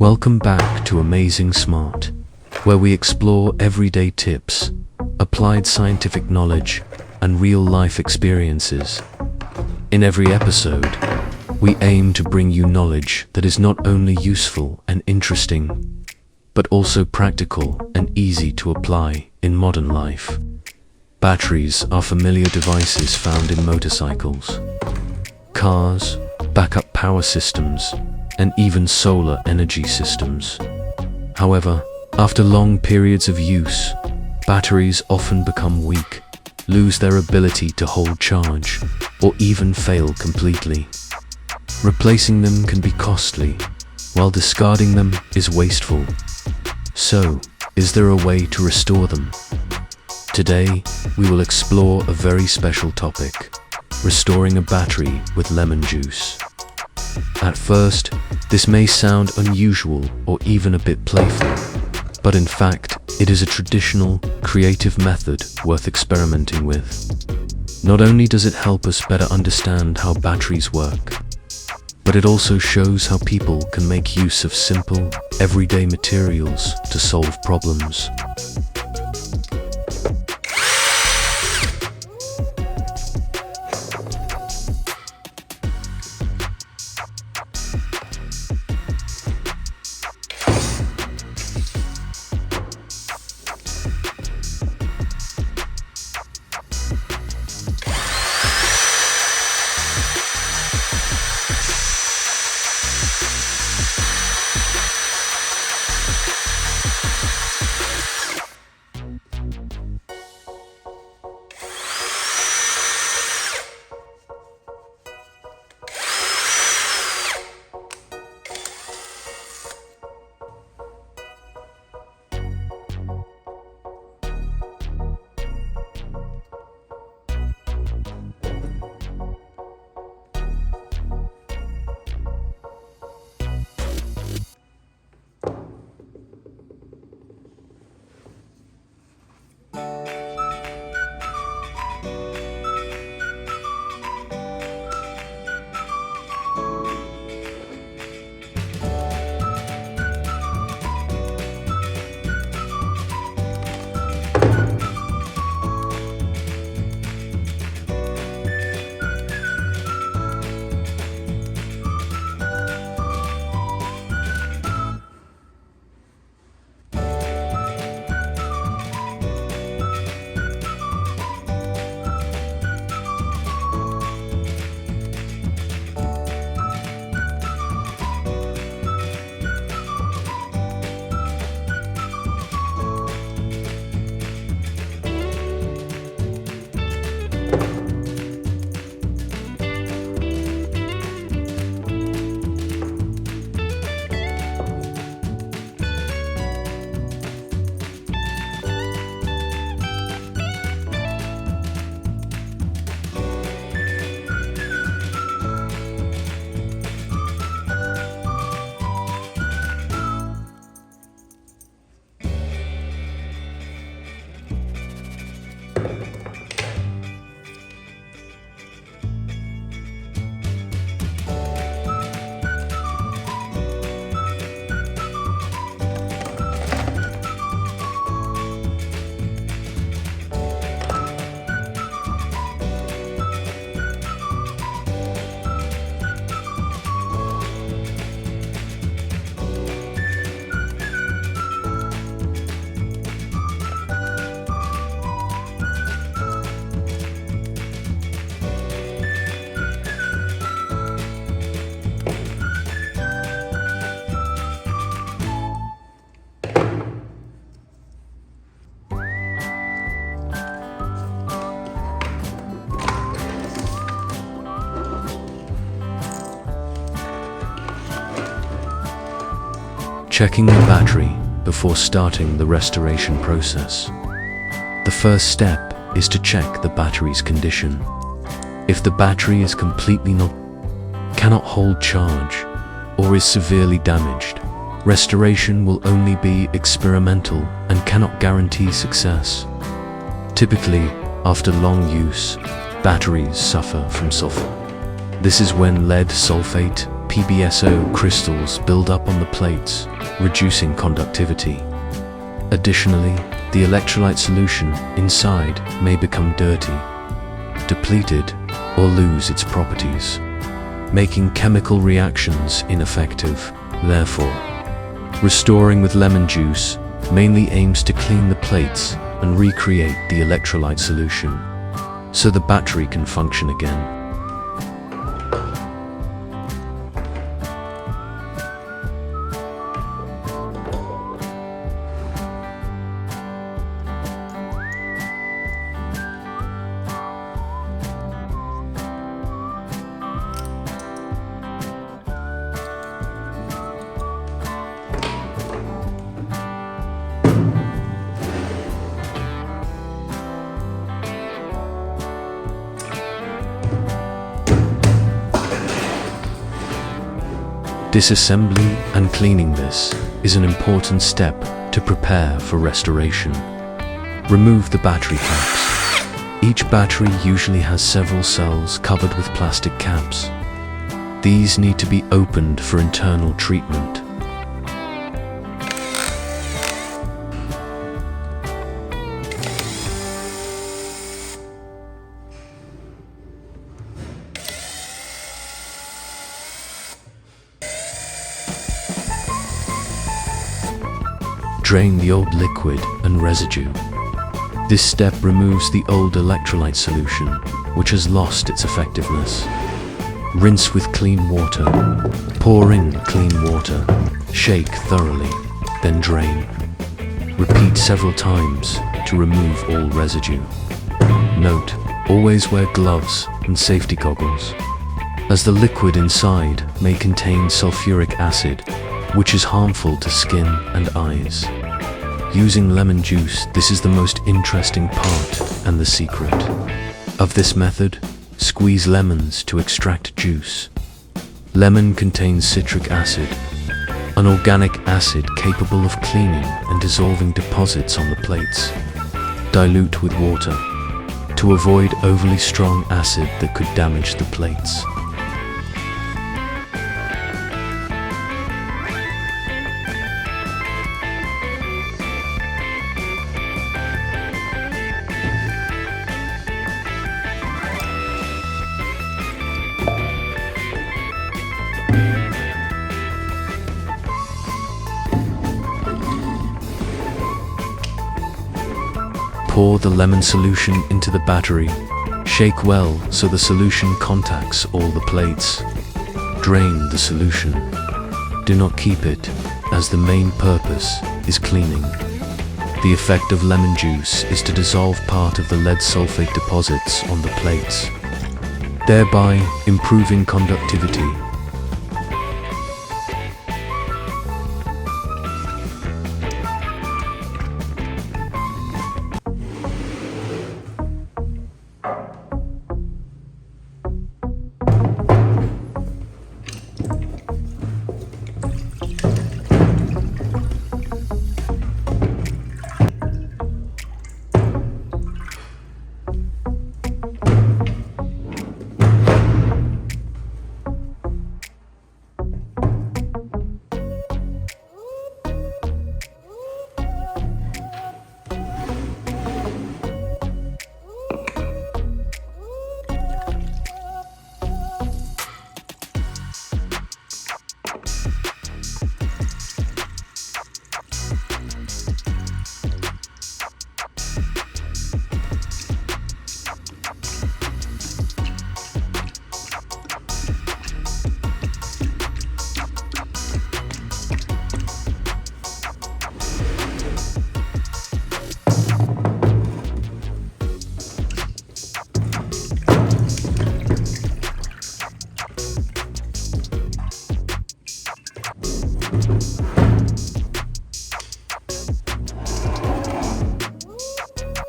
Welcome back to Amazing Smart, where we explore everyday tips, applied scientific knowledge, and real-life experiences. In every episode, we aim to bring you knowledge that is not only useful and interesting, but also practical and easy to apply in modern life. Batteries are familiar devices found in motorcycles, cars, backup power systems, and even solar energy systems. However, after long periods of use, batteries often become weak, lose their ability to hold charge, or even fail completely. Replacing them can be costly, while discarding them is wasteful. So, is there a way to restore them? Today, we will explore a very special topic: restoring a battery with lemon juice. At first, this may sound unusual or even a bit playful, but in fact, it is a traditional, creative method worth experimenting with. Not only does it help us better understand how batteries work, but it also shows how people can make use of simple, everyday materials to solve problems. Checking the battery before starting the restoration process. The first step is to check the battery's condition. If the battery is cannot hold charge, or is severely damaged, restoration will only be experimental and cannot guarantee success. Typically, after long use, batteries suffer from sulfur. This is when lead sulfate, PBSO crystals build up on the plates, reducing conductivity. Additionally, the electrolyte solution inside may become dirty, depleted, or lose its properties, making chemical reactions ineffective. Therefore, restoring with lemon juice mainly aims to clean the plates and recreate the electrolyte solution, so the battery can function again. Disassembly and cleaning this is an important step to prepare for restoration. Remove the battery caps. Each battery usually has several cells covered with plastic caps. These need to be opened for internal treatment. Drain the old liquid and residue. This step removes the old electrolyte solution, which has lost its effectiveness. Rinse with clean water. Pour in clean water. Shake thoroughly, then drain. Repeat several times to remove all residue. Note, always wear gloves and safety goggles, as the liquid inside may contain sulfuric acid, which is harmful to skin and eyes. Using lemon juice, this is the most interesting part and the secret. Of this method, squeeze lemons to extract juice. Lemon contains citric acid, an organic acid capable of cleaning and dissolving deposits on the plates. Dilute with water to avoid overly strong acid that could damage the plates. Pour the lemon solution into the battery. Shake well so the solution contacts all the plates. Drain the solution. Do not keep it, as the main purpose is cleaning. The effect of lemon juice is to dissolve part of the lead sulfate deposits on the plates, thereby improving conductivity.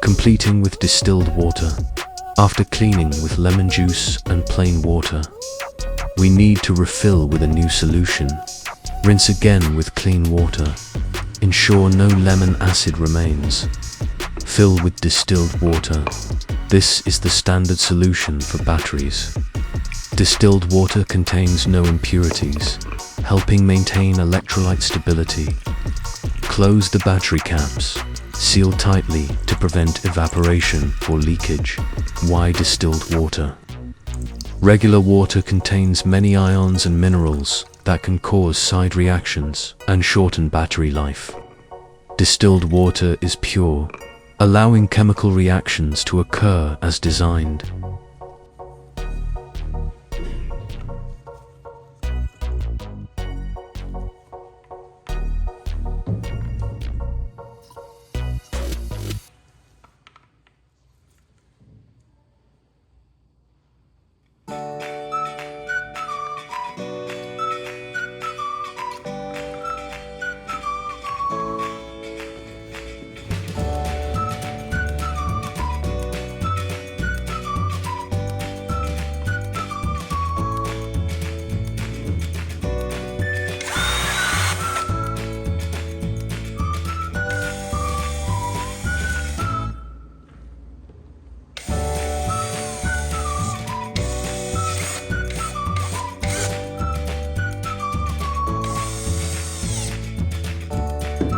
Completing with distilled water. After cleaning with lemon juice and plain water, we need to refill with a new solution. Rinse again with clean water. Ensure no lemon acid remains. Fill with distilled water. This is the standard solution for batteries. Distilled water contains no impurities, helping maintain electrolyte stability. Close the battery caps. Seal tightly to prevent evaporation or leakage. Why distilled water? Regular water contains many ions and minerals that can cause side reactions and shorten battery life. Distilled water is pure, allowing chemical reactions to occur as designed.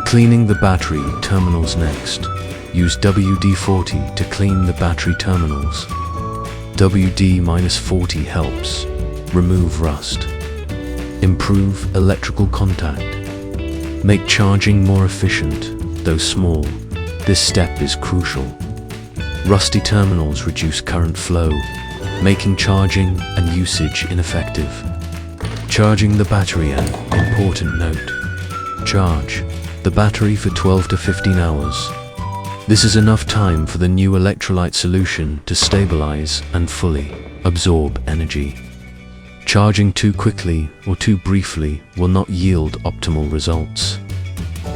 Cleaning the battery terminals next. Use WD-40 to clean the battery terminals. WD-40 helps remove rust, improve electrical contact, make charging more efficient, though small. This step is crucial. Rusty terminals reduce current flow, making charging and usage ineffective. Charging the battery, an important note. Charge the battery for 12 to 15 hours. This is enough time for the new electrolyte solution to stabilize and fully absorb energy. Charging too quickly or too briefly will not yield optimal results.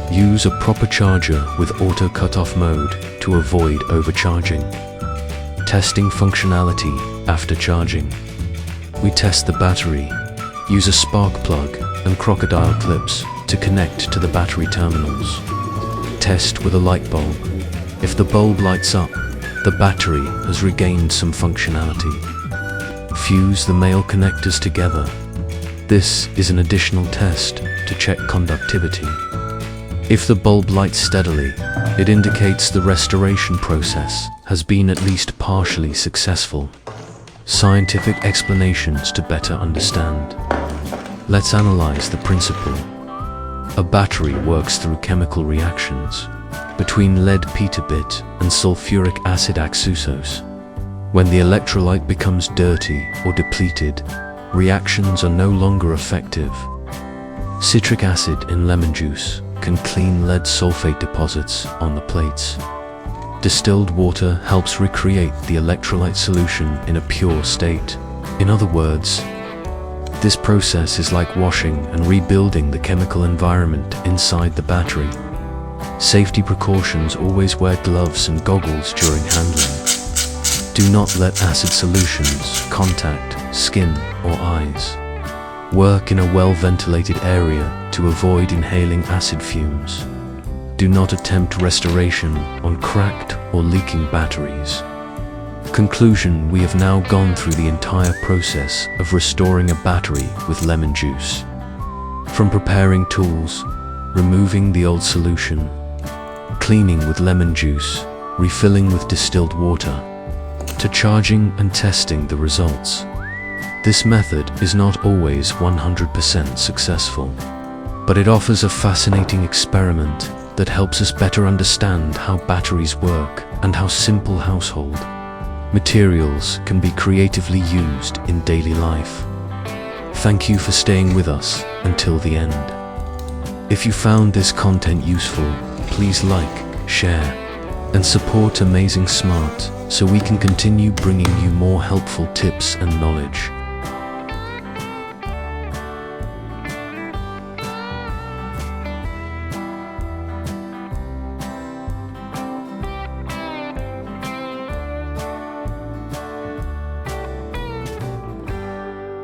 Use a proper charger with auto cutoff mode to avoid overcharging. Testing functionality after charging. We test the battery. Use a spark plug and crocodile clips to connect to the battery terminals. Test with a light bulb. If the bulb lights up, the battery has regained some functionality. Fuse the male connectors together. This is an additional test to check conductivity. If the bulb lights steadily, it indicates the restoration process has been at least partially successful. Scientific explanations to better understand. Let's analyze the principle. A battery works through chemical reactions between lead petabit and sulfuric acid oxysos. When the electrolyte becomes dirty or depleted, reactions are no longer effective. Citric acid in lemon juice can clean lead sulfate deposits on the plates. Distilled water helps recreate the electrolyte solution in a pure state. In other words, this process is like washing and rebuilding the chemical environment inside the battery. Safety precautions: always wear gloves and goggles during handling. Do not let acid solutions contact skin or eyes. Work in a well-ventilated area to avoid inhaling acid fumes. Do not attempt restoration on cracked or leaking batteries. Conclusion: we have now gone through the entire process of restoring a battery with lemon juice. From preparing tools, removing the old solution, cleaning with lemon juice, refilling with distilled water, to charging and testing the results. This method is not always 100% successful, but it offers a fascinating experiment that helps us better understand how batteries work and how simple household materials can be creatively used in daily life. Thank you for staying with us until the end. If you found this content useful, please like, share, and support Amazing Smart so we can continue bringing you more helpful tips and knowledge.